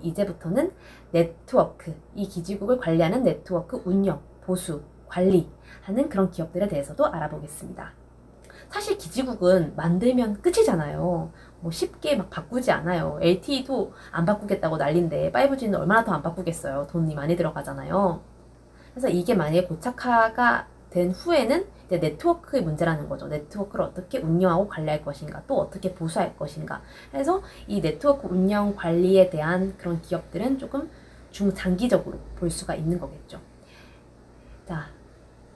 이제부터는 네트워크, 이 기지국을 관리하는 네트워크 운영, 보수, 관리하는 그런 기업들에 대해서도 알아보겠습니다. 사실 기지국은 만들면 끝이잖아요. 뭐 쉽게 막 바꾸지 않아요. LTE도 안 바꾸겠다고 난린데 5G는 얼마나 더 안 바꾸겠어요. 돈이 많이 들어가잖아요. 그래서 이게 만약에 고착화가 된 후에는 이제 네트워크의 문제라는 거죠. 네트워크를 어떻게 운영하고 관리할 것인가, 또 어떻게 보수할 것인가. 그래서 이 네트워크 운영 관리에 대한 그런 기업들은 조금 중장기적으로 볼 수가 있는 거겠죠. 자,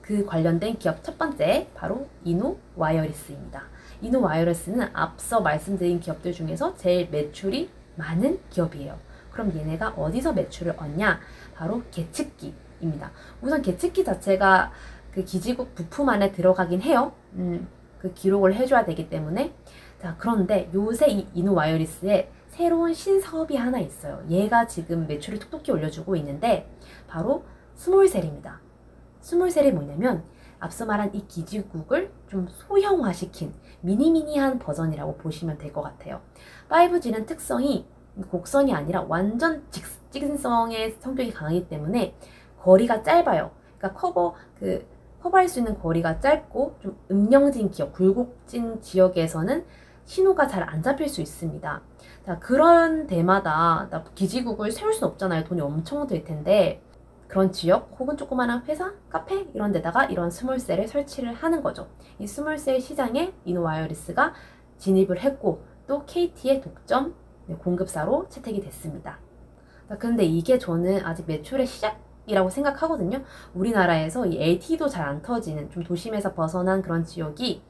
그 관련된 기업 첫 번째 바로 이노와이어리스입니다. 이노와이어리스는 앞서 말씀드린 기업들 중에서 제일 매출이 많은 기업이에요. 그럼 얘네가 어디서 매출을 얻냐? 바로 계측기입니다. 우선 계측기 자체가 그 기지국 부품 안에 들어가긴 해요. 그 기록을 해줘야 되기 때문에. 자, 그런데 요새 이 이노와이어리스에 새로운 신사업이 하나 있어요. 얘가 지금 매출을 톡톡히 올려주고 있는데 바로 스몰셀입니다. 스몰셀이 뭐냐면 앞서 말한 이 기지국을 좀 소형화시킨 미니미니한 버전이라고 보시면 될 것 같아요. 5G는 특성이 곡선이 아니라 완전 직선성의 성격이 강하기 때문에 거리가 짧아요. 그러니까 커버할 수 있는 거리가 짧고 좀 음영진 기업, 굴곡진 지역에서는 신호가 잘 안 잡힐 수 있습니다. 자, 그런 데마다 기지국을 세울 수는 없잖아요. 돈이 엄청 들 텐데 그런 지역 혹은 조그마한 회사, 카페 이런 데다가 이런 스몰셀을 설치를 하는 거죠. 이 스몰셀 시장에 이노와이어리스가 진입을 했고 또 KT의 독점 공급사로 채택이 됐습니다. 근데 이게 저는 아직 매출의 시작이라고 생각하거든요. 우리나라에서 이 LTE도 잘 안 터지는 좀 도심에서 벗어난 그런 지역이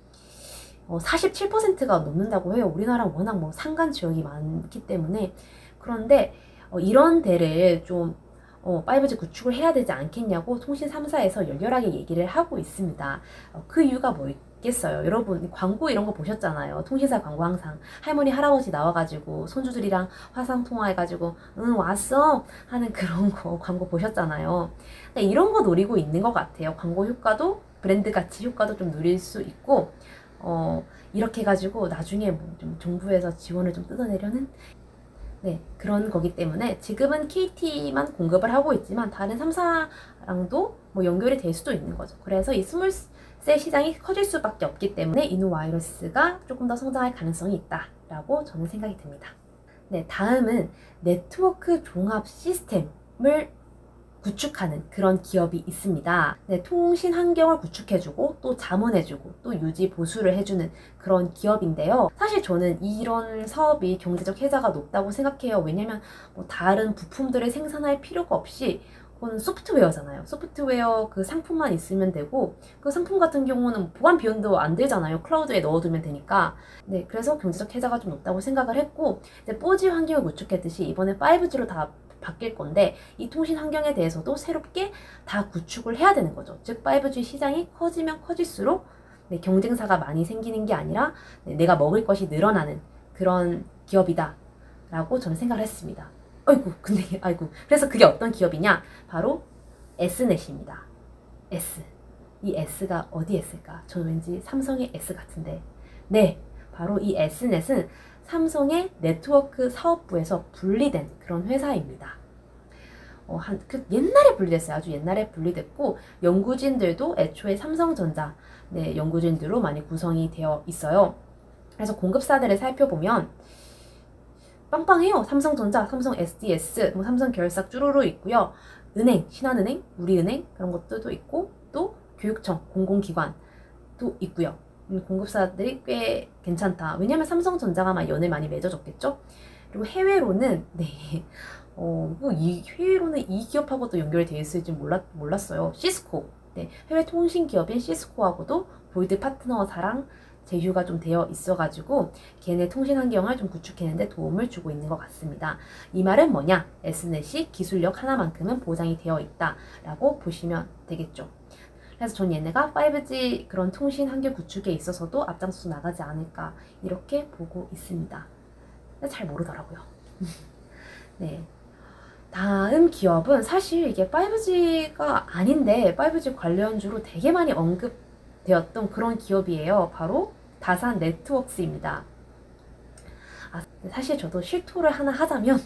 47%가 넘는다고 해요. 우리나라는 워낙 뭐 산간 지역이 많기 때문에. 그런데 이런 데를 좀 5G 구축을 해야 되지 않겠냐고 통신 3사에서 열렬하게 얘기를 하고 있습니다. 그 이유가 뭐겠어요? 여러분 광고 이런 거 보셨잖아요. 통신사 광고 항상 할머니 할아버지 나와가지고 손주들이랑 화상 통화해가지고 응 왔어 하는 그런 거 광고 보셨잖아요. 이런 거 노리고 있는 것 같아요. 광고 효과도 브랜드 가치 효과도 좀 누릴 수 있고 이렇게 해가지고 나중에 뭐 좀 정부에서 지원을 좀 뜯어내려는 그런 거기 때문에 지금은 KT만 공급을 하고 있지만 다른 3사랑도 뭐 연결이 될 수도 있는 거죠. 그래서 이 스몰셀 시장이 커질 수밖에 없기 때문에 이노와이어리스가 조금 더 성장할 가능성이 있다라고 저는 생각이 듭니다. 다음은 네트워크 종합 시스템을 구축하는 그런 기업이 있습니다. 통신 환경을 구축해주고 또 자문해주고 또 유지 보수를 해주는 그런 기업인데요. 사실 저는 이런 사업이 경제적 혜자가 높다고 생각해요. 왜냐면 뭐 다른 부품들을 생산할 필요가 없이 그건 소프트웨어잖아요. 소프트웨어 그 상품만 있으면 되고 그 상품 같은 경우는 보안 비용도 안 들잖아요. 클라우드에 넣어두면 되니까. 그래서 경제적 혜자가 좀 높다고 생각을 했고 4G 환경을 구축했듯이 이번에 5G로 다 바뀔 건데 이 통신 환경에 대해서도 새롭게 다 구축을 해야 되는 거죠. 즉 5G 시장이 커지면 커질수록 경쟁사가 많이 생기는 게 아니라 내가 먹을 것이 늘어나는 그런 기업이다 라고 저는 생각을 했습니다. 그래서 그게 어떤 기업이냐? 바로 S넷입니다. S. 이 S가 어디에 있을까? 저는 왠지 삼성의 S 같은데. 바로 이 S넷은 삼성의 네트워크 사업부에서 분리된 그런 회사입니다. 옛날에 분리됐어요. 아주 옛날에 분리됐고 연구진들도 애초에 삼성전자 연구진들로 많이 구성이 되어 있어요. 그래서 공급사들을 살펴보면 빵빵해요. 삼성전자, 삼성 SDS, 삼성 결삭 쭈루루 있고요. 은행, 신한은행, 우리은행 그런 것들도 있고 또 교육청, 공공기관도 있고요. 공급사들이 꽤 괜찮다. 왜냐면 삼성전자가 연을 많이 맺어줬겠죠. 그리고 해외로는 해외로는 이 기업하고도 연결이 되어 있을지 몰랐어요. 시스코, 해외 통신 기업인 시스코하고도 골드 파트너사랑 제휴가 좀 되어 있어가지고 걔네 통신 환경을 좀 구축하는데 도움을 주고 있는 것 같습니다. 이 말은 뭐냐? S넷이 기술력 하나만큼은 보장이 되어 있다라고 보시면 되겠죠. 그래서 전 얘네가 5G 그런 통신 환경 구축에 있어서도 앞장서 나가지 않을까 이렇게 보고 있습니다. 잘 모르더라고요. 다음 기업은 사실 이게 5G가 아닌데 5G 관련주로 되게 많이 언급되었던 그런 기업이에요. 바로 다산 네트워크스입니다. 사실 저도 실토를 하나 하자면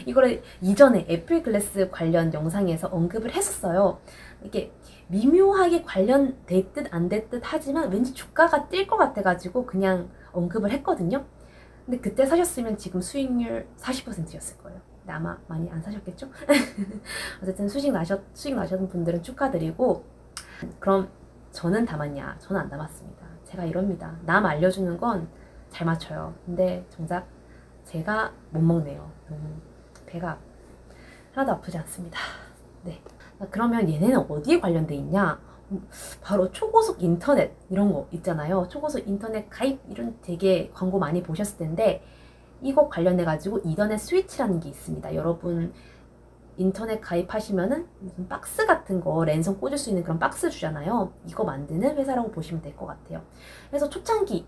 이거를 이전에 애플 글래스 관련 영상에서 언급을 했었어요. 이게 미묘하게 관련될 듯 안 될 듯 하지만 왠지 주가가 뛸 것 같아가지고 그냥 언급을 했거든요. 근데 그때 사셨으면 지금 수익률 40%였을 거예요. 근데 아마 많이 안 사셨겠죠? 어쨌든 수익 나셨던 분들은 축하드리고, 그럼 저는 담았냐? 저는 안 담았습니다. 제가 이럽니다. 남 알려주는 건 잘 맞춰요. 근데 정작 제가 못 먹네요. 배가 하나도 아프지 않습니다. 네. 그러면 얘네는 어디에 관련돼 있냐? 바로 초고속 인터넷 이런 거 있잖아요. 초고속 인터넷 가입 이런 되게 광고 많이 보셨을 텐데, 이거 관련해 가지고 이더넷 스위치라는 게 있습니다. 여러분 인터넷 가입하시면은 무슨 박스 같은 거 랜선 꽂을 수 있는 그런 박스 주잖아요. 이거 만드는 회사라고 보시면 될 것 같아요. 그래서 초창기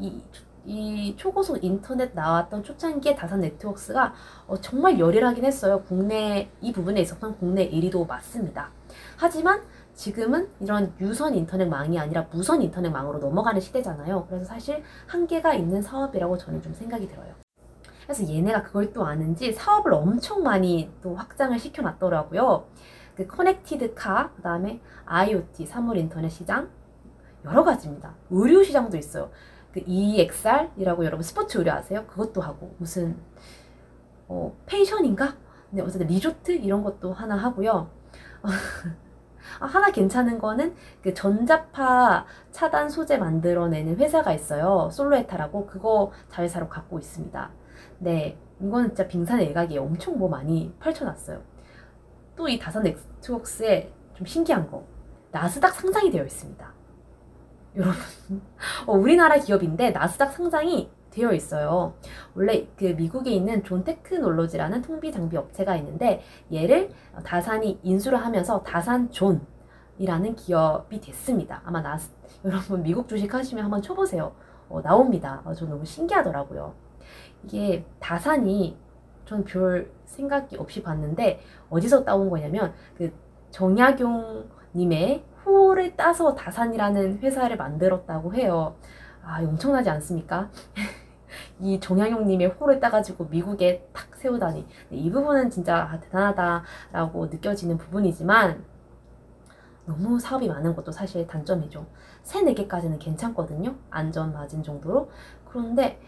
이 초고속 인터넷 나왔던 초창기에 다산 네트워크스가 정말 열일하긴 했어요. 국내 이 부분에 있어서는 국내 1위도 맞습니다. 하지만 지금은 이런 유선 인터넷망이 아니라 무선 인터넷망으로 넘어가는 시대잖아요. 그래서 사실 한계가 있는 사업이라고 저는 좀 생각이 들어요. 그래서 얘네가 그걸 또 아는지 사업을 엄청 많이 또 확장을 시켜놨더라고요. 그 커넥티드 카, 그 다음에 IoT, 사물 인터넷 시장, 여러 가지입니다. 의류 시장도 있어요. 그 EXR이라고 여러분 스포츠 의류 아세요? 그것도 하고, 무슨 펜션인가? 네, 어쨌든 리조트 이런 것도 하나 하고요. 하나 괜찮은 거는 그 전자파 차단 소재 만들어내는 회사가 있어요. 솔로에타라고. 그거 자회사로 갖고 있습니다. 네, 이거는 진짜 빙산의 일각이에요. 엄청 뭐 많이 펼쳐놨어요. 또 이 다산 네트워크스에 좀 신기한 거, 나스닥 상장이 되어 있습니다. 여러분, 우리나라 기업인데 나스닥 상장이 되어 있어요. 원래 그 미국에 있는 존 테크놀로지라는 통비 장비 업체가 있는데, 얘를 다산이 인수를 하면서 다산 존이라는 기업이 됐습니다. 아마 여러분 미국 주식 하시면 한번 쳐보세요. 나옵니다. 저 너무 신기하더라고요. 이게 다산이 전 별 생각이 없이 봤는데 어디서 따온 거냐면, 그 정약용 님의 호를 따서 다산이라는 회사를 만들었다고 해요. 엄청나지 않습니까? 이 정약용 님의 호를 따가지고 미국에 탁 세우다니. 이 부분은 진짜 대단하다라고 느껴지는 부분이지만, 너무 사업이 많은 것도 사실 단점이죠. 3, 4개까지는 괜찮거든요. 안전 마진 정도로. 그런데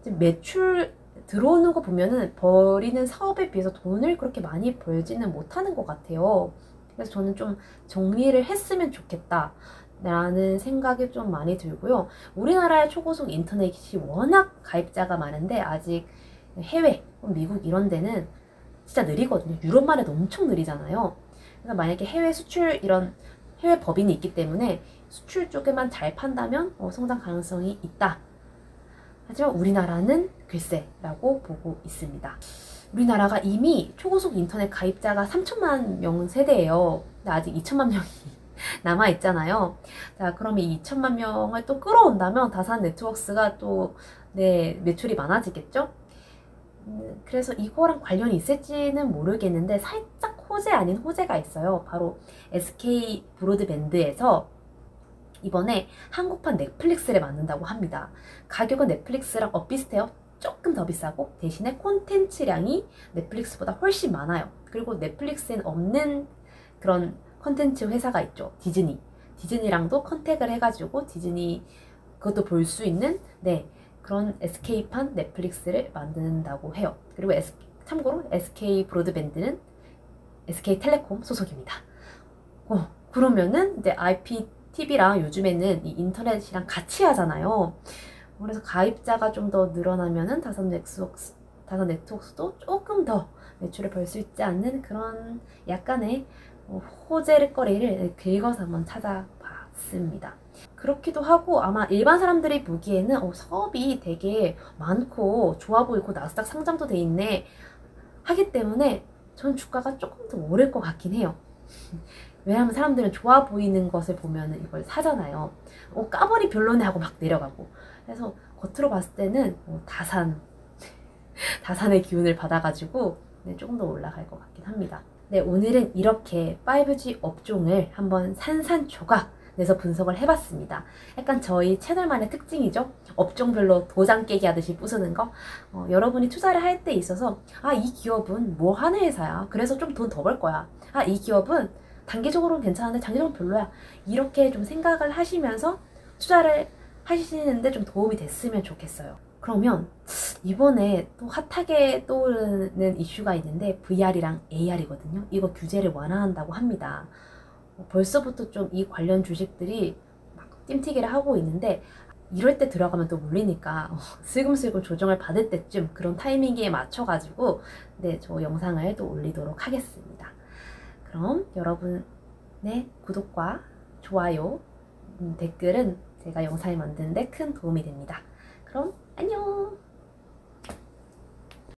매출 들어오는 거 보면은 벌이는 사업에 비해서 돈을 그렇게 많이 벌지는 못하는 것 같아요. 그래서 저는 좀 정리를 했으면 좋겠다 라는 생각이 좀 많이 들고요. 우리나라의 초고속 인터넷이 워낙 가입자가 많은데 아직 해외, 미국 이런 데는 진짜 느리거든요. 유럽만 해도 엄청 느리잖아요. 그래서 만약에 해외 수출 이런 해외 법인이 있기 때문에 수출 쪽에만 잘 판다면 성장 가능성이 있다. 하지만 우리나라는 글쎄라고 보고 있습니다. 우리나라가 이미 초고속 인터넷 가입자가 3천만 명 세대예요. 근데 아직 2천만 명이 남아있잖아요. 자, 그럼 이 2천만 명을 또 끌어온다면 다산 네트워크스가 또 매출이 많아지겠죠? 그래서 이거랑 관련이 있을지는 모르겠는데 살짝 호재 아닌 호재가 있어요. 바로 SK 브로드밴드에서 이번에 한국판 넷플릭스를 만든다고 합니다. 가격은 넷플릭스랑 비슷해요. 조금 더 비싸고 대신에 콘텐츠량이 넷플릭스보다 훨씬 많아요. 그리고 넷플릭스엔 없는 그런 콘텐츠 회사가 있죠. 디즈니랑도 컨택을 해가지고 디즈니 그것도 볼 수 있는 그런 SK판 넷플릭스를 만든다고 해요. 그리고 참고로 SK 브로드밴드는 SK텔레콤 소속입니다. 그러면은 이제 IPTV랑 요즘에는 이 인터넷이랑 같이 하잖아요. 그래서 가입자가 좀 더 늘어나면은 다산 네트워크스도 조금 더 매출을 벌 수 있지 않는 그런 약간의 호재거리를 긁어서 한번 찾아봤습니다. 그렇기도 하고 아마 일반 사람들이 보기에는 사업이 되게 많고 좋아 보이고 나스닥 상장도 돼 있네 하기 때문에 전 주가가 조금 더 오를 것 같긴 해요. 왜냐하면 사람들은 좋아 보이는 것을 보면 이걸 사잖아요. 까버리 별로네 하고 막 내려가고. 그래서 겉으로 봤을 때는 다산의 기운을 받아가지고 조금 더 올라갈 것 같긴 합니다. 오늘은 이렇게 5G 업종을 한번 산산조각 내서 분석을 해봤습니다. 약간 저희 채널만의 특징이죠. 업종별로 도장 깨기 하듯이 부수는 거. 여러분이 투자를 할 때 있어서 이 기업은 뭐 하는 회사야. 그래서 좀 돈 더 벌 거야. 이 기업은 단기적으로는 괜찮은데 장기적으로 별로야. 이렇게 좀 생각을 하시면서 투자를 하시는데 좀 도움이 됐으면 좋겠어요. 그러면 이번에 또 핫하게 떠오르는 이슈가 있는데 VR이랑 AR이거든요. 이거 규제를 완화한다고 합니다. 벌써부터 좀 이 관련 주식들이 막 띵튀기를 하고 있는데 이럴 때 들어가면 또 물리니까 슬금슬금 조정을 받을 때쯤 그런 타이밍에 맞춰가지고 저 영상을 또 올리도록 하겠습니다. 그럼 여러분의 구독과 좋아요, 댓글은 제가 영상을 만드는데 큰 도움이 됩니다. 그럼 안녕!